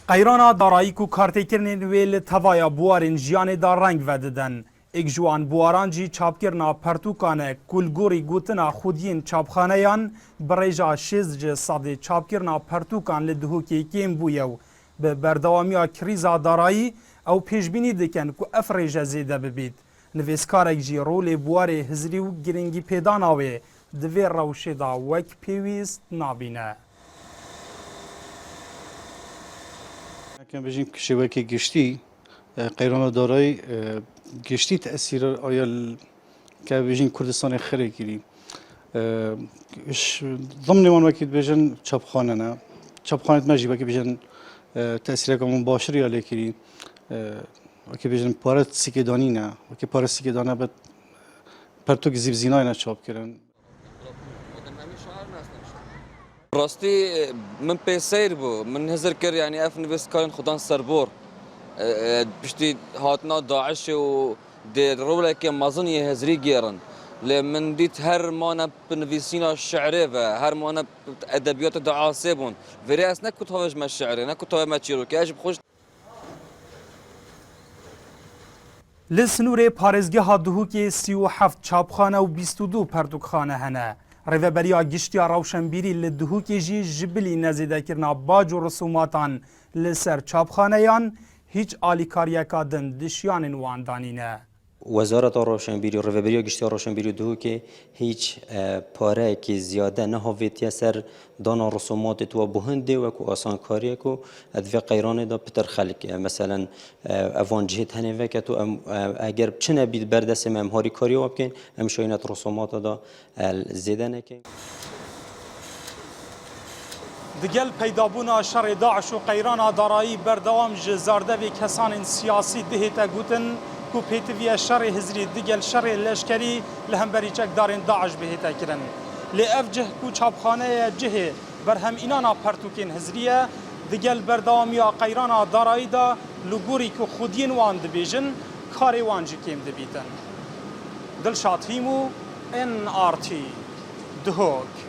قیرانا دارایی کو کارتکرنین ویل توایا بوارین جیان دا رنگ وددن. ایک جوان بواران جی چاپکرنا پرتوکانه کلگوری گوتنا خودین چاپخانه یان بریجا شیز جه ساده چاپکرنا پرتوکان لدهو که کیم بویو. به بردوامی کریزا دارایی او پیشبینی دکن که افریج زیده ببید. نویسکارک جی رول بوار هزری و گرنگی پیداناوه دوی روشه دا وک پیویست نابینه. كان بيجين شبكة جشتي قيرانا دارای گشتی تأثیر آیا که بيجين كردستان خيري كري ضمن وان وكيد بيجن چاپخانه نه چاپخانه ماجي وكي بيجن تأثیر كمان مباشر عليه كري وكي بيجن پارت سيكداني نه وكي پارت سيكدانه بد پرتوك زيب زيناي نه چاپ كرن راستی من پیسیر بو من هزر کر یعنی اف نویس کارن خدان سربور بشتی هاتنا داعش و در روله که مازن یه هزری گیرن لمن دیت هر مانا بنویسینا شعره و هر مانا ادبیات دعاسه بون ولی اس نکت هاوش ما شعره نکت هاوش ما چیرو که اجب خوش لسنور پارزگه ها دهو که 37 چاپخانه و 22 پرتوکخانه هنه. ریوبریا گشتی روشنبیری لدهو که جی جبلی نزیده کرنا باج و رسوماتان لسر چاپخانه یان هیچ آلیکاریا کادن دشیان واندانینه. وزارت روشنبیری و ریوبریا گشتی روشنبیری دهو که هیچ پاره که زیاده نه هاویتیا سر دانا رسومات تو بهنده و کو آسان کاریه کو ادوی قیران دا پتر خلق مثلا اوان جهت هنه و که تو اگر چنه بید بردست ممهاری کاری و بکن هم شاینت رسومات دا زیده نکن. دگل پیدابونا شر داعش و قیران دارایی بردوام جزارده و کسان سیاسی دهیتا گوتن کو پیتوی شر هزری دگل شر لشکری لهمبری چک دارین داعش بهیتا کرن. لأف جه کو چاپخانه جه برهم اینانا پرتوکین هزریه دگل بردوامی قیرانا دارایی دا لگوری که خودین وان دبیجن کاری وان جی کم دبیتن. دلشاد هیمو NRT دهوک